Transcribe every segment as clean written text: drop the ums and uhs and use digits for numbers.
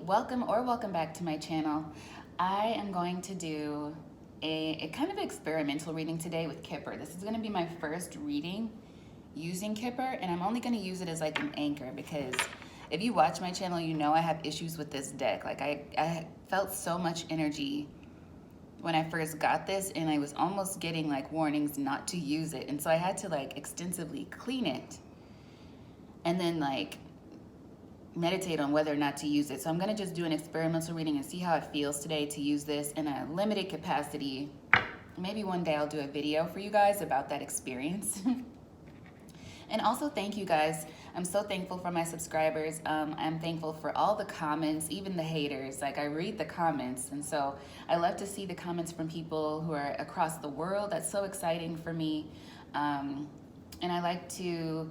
welcome back to my channel. I am going to do a kind of experimental reading today with Kipper. This is going to be my first reading using Kipper, and I'm only going to use it as like an anchor because if you watch my channel, you know I have issues with this deck. Like I felt so much energy when I first got this, and I was almost getting like warnings not to use it, and so I had to like extensively clean it and then like meditate on whether or not to use it. So I'm gonna just do an experimental reading and see how it feels today to use this in a limited capacity. Maybe one day I'll do a video for you guys about that experience. And also thank you guys. I'm so thankful for my subscribers. I'm thankful for all the comments, even the haters. Like I read the comments, and so I love to see the comments from people who are across the world. That's so exciting for me. And I like to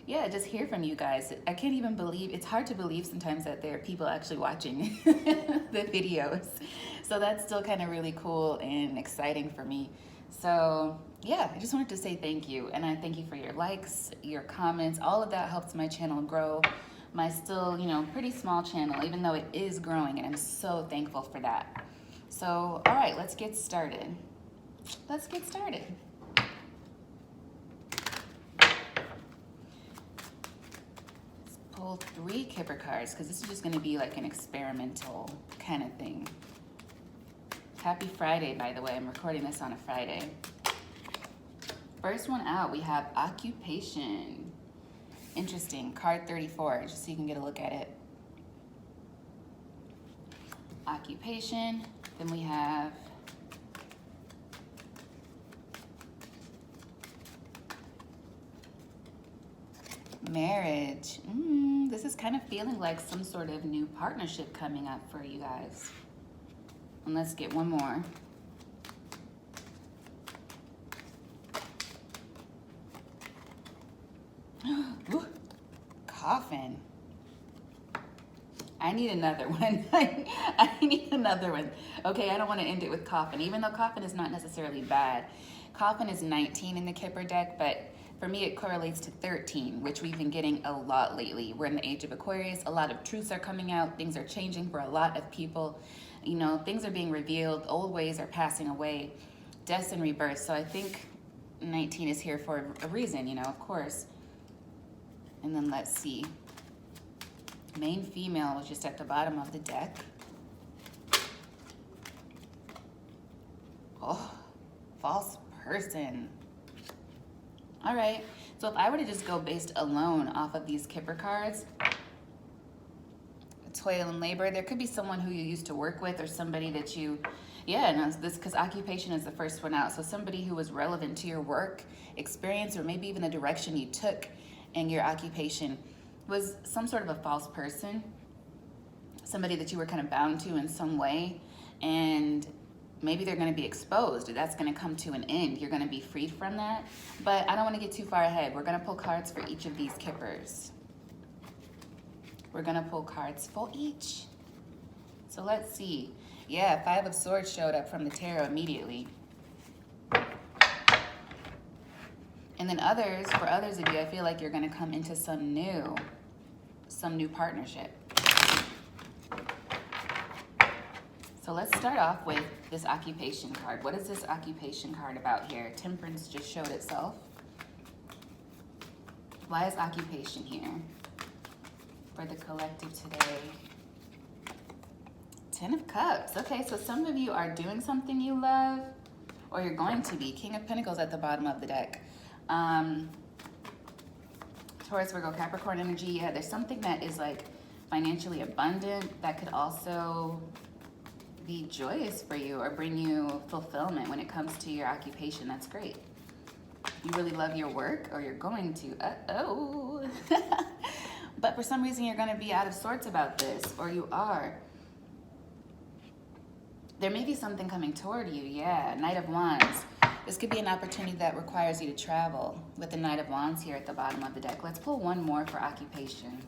just hear from you guys. I can't even believe, it's hard to believe sometimes that there are people actually watching the videos. So that's still kind of really cool and exciting for me. So yeah, I just wanted to say thank you. And I thank you for your likes, your comments. All of that helps my channel grow. My still, pretty small channel, even though it is growing, and I'm so thankful for that. So, all right, let's get started. Let's get started. Pull 3 Kipper cards because this is just going to be like an experimental kind of thing. Happy Friday, by the way. I'm recording this on a Friday. First one out, we have occupation. Interesting. Card 34, just so you can get a look at it. Occupation. Then we have marriage. This is kind of feeling like some sort of new partnership coming up for you guys. And let's get one more. Ooh, coffin. I need another one. I need another one. Okay, I don't want to end it with coffin, even though coffin is not necessarily bad. Coffin is 19 in the Kipper deck, but for me, it correlates to 13, which we've been getting a lot lately. We're in the age of Aquarius. A lot of truths are coming out. Things are changing for a lot of people. Things are being revealed. Old ways are passing away. Deaths and rebirth. So I think 19 is here for a reason, of course. And then let's see. Main female was just at the bottom of the deck. Oh, false person. All right, so if I were to just go based alone off of these Kipper cards, toil and labor, there could be someone who you used to work with or somebody that you, this because occupation is the first one out. So somebody who was relevant to your work experience or maybe even the direction you took in your occupation was some sort of a false person, somebody that you were kind of bound to in some way, and maybe they're going to be exposed. That's going to come to an end. You're going to be freed from that. But I don't want to get too far ahead. We're going to pull cards for each of these Kippers. We're going to pull cards for each. So let's see. Yeah, 5 of Swords showed up from the tarot immediately. And then for others of you, I feel like you're going to come into some new partnership. So let's start off with this occupation card. What is this occupation card about here? Temperance just showed itself. Why is occupation here for the collective today? 10 of Cups. Okay, so some of you are doing something you love, or you're going to be. King of Pentacles at the bottom of the deck. Taurus, Virgo, Capricorn energy. Yeah, there's something that is like financially abundant that could also be joyous for you or bring you fulfillment when it comes to your occupation. That's great. You really love your work, or you're going to. But for some reason you're going to be out of sorts about this, or you are. There may be something coming toward you. Yeah, Knight of Wands. This could be an opportunity that requires you to travel with the Knight of Wands here at the bottom of the deck. Let's pull one more for occupation.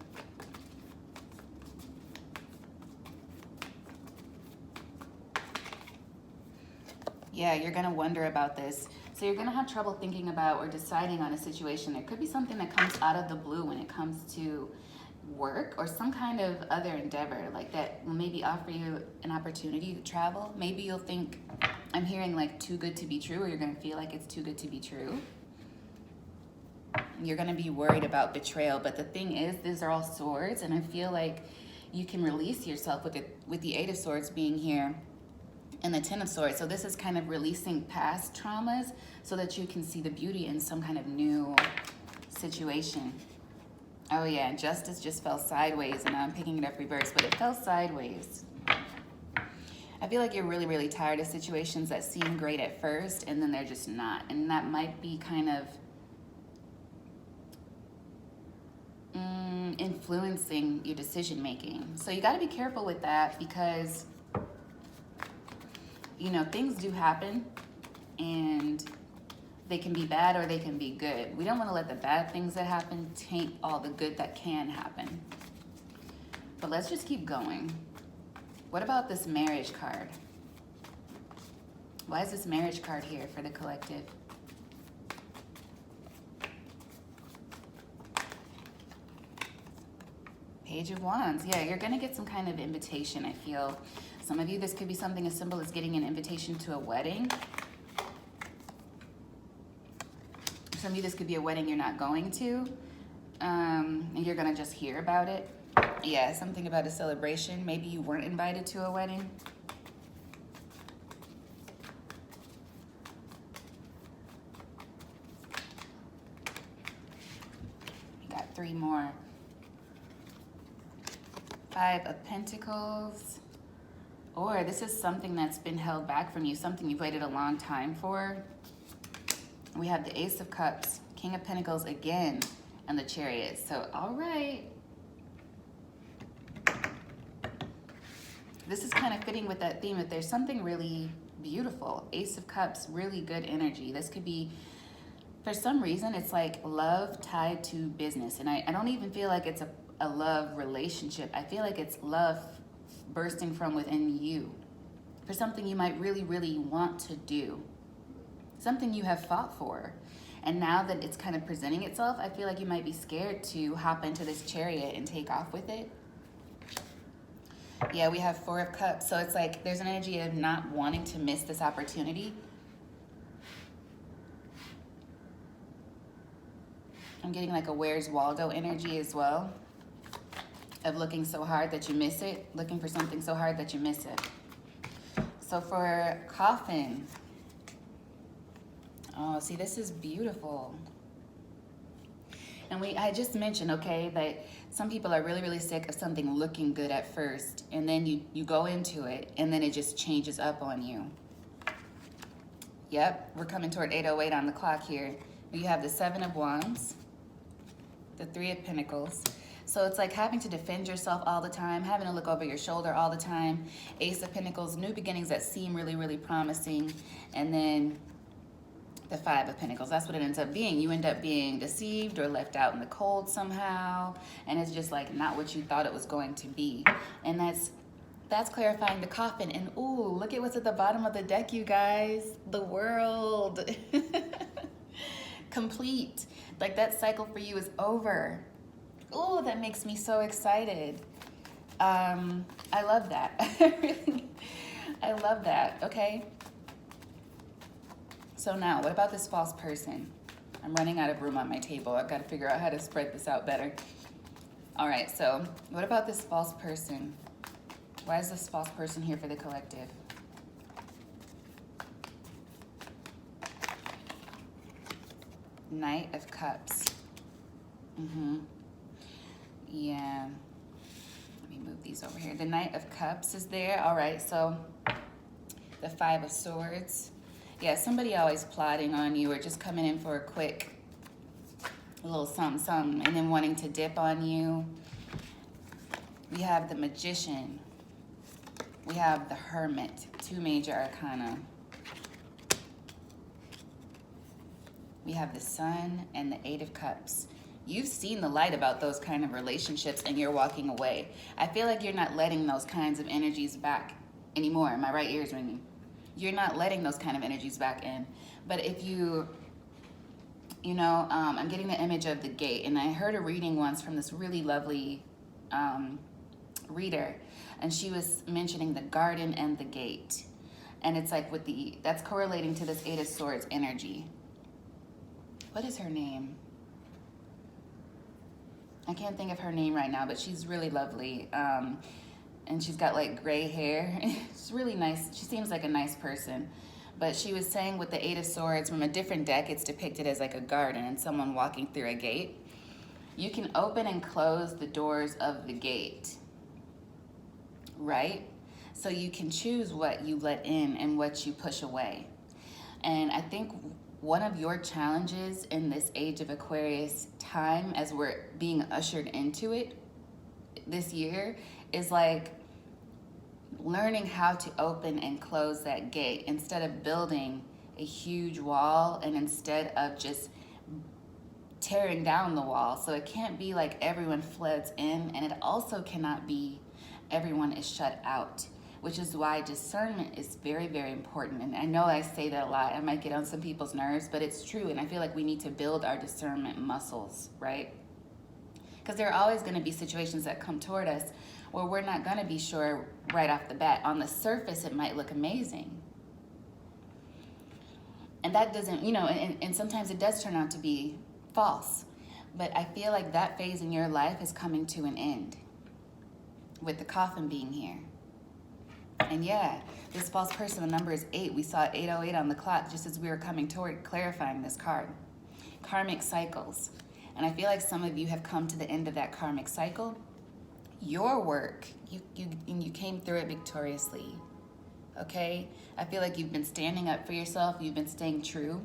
Yeah, you're going to wonder about this. So you're going to have trouble thinking about or deciding on a situation. There could be something that comes out of the blue when it comes to work or some kind of other endeavor like that will maybe offer you an opportunity to travel. Maybe you'll think, I'm hearing like too good to be true, or you're going to feel like it's too good to be true. You're going to be worried about betrayal, but the thing is, these are all swords, and I feel like you can release yourself with it, with the Eight of Swords being here and the Ten of Swords. So this is kind of releasing past traumas so that you can see the beauty in some kind of new situation. Oh yeah, justice just fell sideways, and I'm picking it up reverse, but it fell sideways. I feel like you're really, really tired of situations that seem great at first, and then they're just not. And that might be kind of influencing your decision making. So you got to be careful with that, because, you know, things do happen, and they can be bad or they can be good. We don't want to let the bad things that happen taint all the good that can happen. But let's just keep going. What about this marriage card? Why is this marriage card here for the collective? Page of Wands. Yeah, you're going to get some kind of invitation, I feel. Some of you, this could be something as simple as getting an invitation to a wedding. Some of you, this could be a wedding you're not going to, and you're going to just hear about it. Yeah, something about a celebration. Maybe you weren't invited to a wedding. We got 3 more. 5 of Pentacles. Or this is something that's been held back from you, something you've waited a long time for. We have the Ace of Cups, King of Pentacles again, and the Chariot. So, all right. This is kind of fitting with that theme, that there's something really beautiful. Ace of Cups, really good energy. This could be, for some reason, it's like love tied to business. And I don't even feel like it's a love relationship. I feel like it's love bursting from within you for something you might really, really want to do. Something you have fought for. And now that it's kind of presenting itself, I feel like you might be scared to hop into this chariot and take off with it. Yeah, we have 4 of Cups. So it's like there's an energy of not wanting to miss this opportunity. I'm getting like a Where's Waldo energy as well. Of looking so hard that you miss it. Looking for something so hard that you miss it. So for Coffin. Oh, see, this is beautiful. And I just mentioned, okay, that some people are really, really sick of something looking good at first, and then you go into it, and then it just changes up on you. Yep, we're coming toward 8:08 on the clock here. You have the 7 of Wands, the 3 of Pentacles. So it's like having to defend yourself all the time, having to look over your shoulder all the time. Ace of Pentacles, new beginnings that seem really, really promising, and then the 5 of Pentacles. That's what it ends up being. You end up being deceived or left out in the cold somehow, and it's just like not what you thought it was going to be. And that's clarifying the Coffin. And ooh, look at what's at the bottom of the deck, you guys. The World. Complete. Like that cycle for you is over. Ooh, that makes me so excited. I love that. I love that. Okay. So now, what about this false person? I'm running out of room on my table. I've got to figure out how to spread this out better. All right, so what about this false person? Why is this false person here for the collective? Knight of Cups. Yeah. Let me move these over here. The Knight of Cups is there. All right, so the 5 of Swords. Yeah, somebody always plotting on you or just coming in for a quick little something, and then wanting to dip on you. We have the Magician. We have the Hermit, 2 major arcana. We have the Sun and the 8 of Cups. You've seen the light about those kind of relationships, and you're walking away. I feel like you're not letting those kinds of energies back anymore. My right ear's ringing. You're not letting those kind of energies back in. But if you know, I'm getting the image of the gate, and I heard a reading once from this really lovely reader, and she was mentioning the garden and the gate. And it's like with that's correlating to this Eight of Swords energy. What is her name? I can't think of her name right now, but she's really lovely. And she's got like gray hair. She's really nice. She seems like a nice person. But she was saying with the Eight of Swords, from a different deck, it's depicted as like a garden and someone walking through a gate. You can open and close the doors of the gate, right? So you can choose what you let in and what you push away. And I think one of your challenges in this age of Aquarius time, as we're being ushered into it this year, is like learning how to open and close that gate instead of building a huge wall, and instead of just tearing down the wall. So it can't be like everyone floods in, and it also cannot be everyone is shut out, which is why discernment is very, very important. And I know I say that a lot. I might get on some people's nerves, but it's true. And I feel like we need to build our discernment muscles, right? Because there are always going to be situations that come toward us where we're not going to be sure right off the bat. On the surface, it might look amazing. And that doesn't, and sometimes it does turn out to be false. But I feel like that phase in your life is coming to an end with the coffin being here. And yeah, this false person, the number is 8. We saw 808 on the clock just as we were coming toward clarifying this card. Karmic cycles. And I feel like some of you have come to the end of that karmic cycle. Your work, you came through it victoriously, okay? I feel like you've been standing up for yourself. You've been staying true.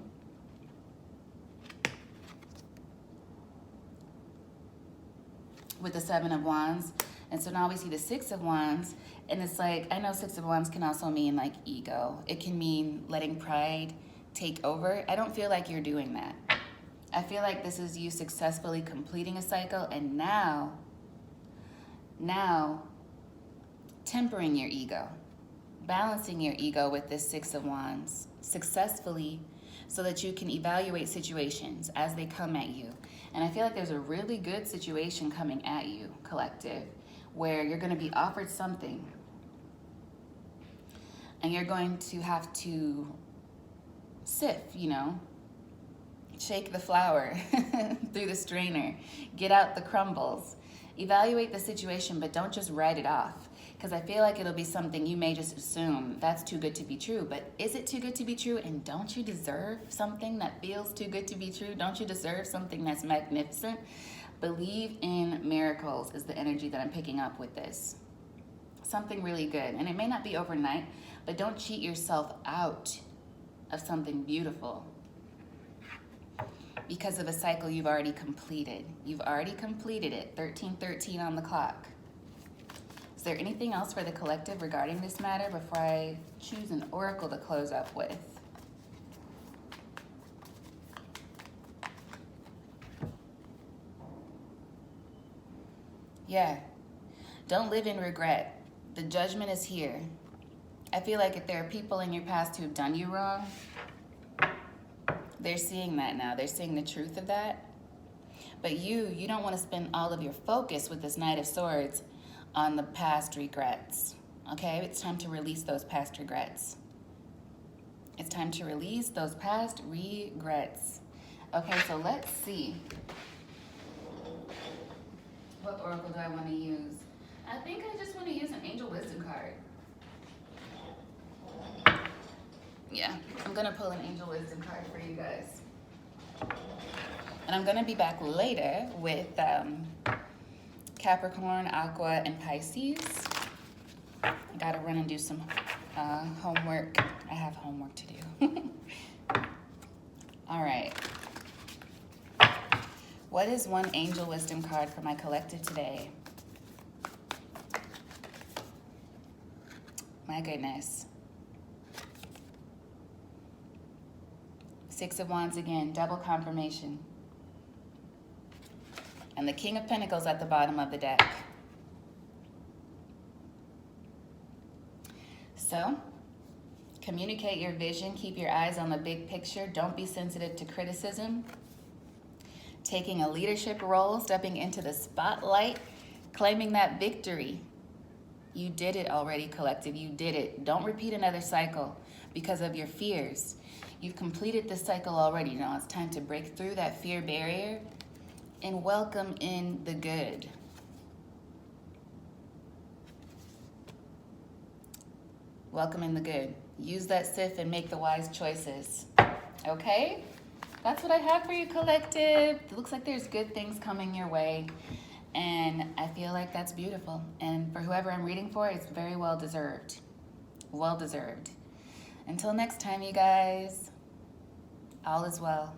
With the 7 of Wands. And so now we see the 6 of Wands. And it's like, I know 6 of Wands can also mean like ego. It can mean letting pride take over. I don't feel like you're doing that. I feel like this is you successfully completing a cycle, and now tempering your ego, balancing your ego with this 6 of Wands successfully, so that you can evaluate situations as they come at you. And I feel like there's a really good situation coming at you, collective, where you're going to be offered something and you're going to have to sift, shake the flour through the strainer, get out the crumbles, evaluate the situation, but don't just write it off. Because I feel like it'll be something you may just assume that's too good to be true. But is it too good to be true? And don't you deserve something that feels too good to be true? Don't you deserve something that's magnificent? Believe in miracles is the energy that I'm picking up with this. Something really good. And it may not be overnight, but don't cheat yourself out of something beautiful because of a cycle you've already completed. You've already completed it. 13:13 on the clock. Is there anything else for the collective regarding this matter before I choose an oracle to close up with? Yeah. Don't live in regret. The judgment is here. I feel like if there are people in your past who've done you wrong, they're seeing that now. They're seeing the truth of that. But you don't want to spend all of your focus with this Knight of Swords on the past regrets. Okay? It's time to release those past regrets. It's time to release those past regrets. Okay, so let's see. What oracle do I want to use? I think I just want to use an Angel Wisdom card. Yeah, I'm going to pull an Angel Wisdom card for you guys. And I'm going to be back later with Capricorn, Aqua, and Pisces. I got to run and do some homework. I have homework to do. All right. What is one Angel Wisdom card for my collective today? My goodness. 6 of Wands again, double confirmation. And the King of Pentacles at the bottom of the deck. So, communicate your vision. Keep your eyes on the big picture. Don't be sensitive to criticism. Taking a leadership role, stepping into the spotlight, claiming that victory. You did it already, collective. You did it. Don't repeat another cycle because of your fears. You've completed this cycle already. Now it's time to break through that fear barrier and welcome in the good. Welcome in the good. Use that SIF and make the wise choices. Okay? That's what I have for you, collective. It looks like there's good things coming your way. And I feel like that's beautiful. And for whoever I'm reading for, it's very well deserved. Well deserved. Until next time, you guys, all is well.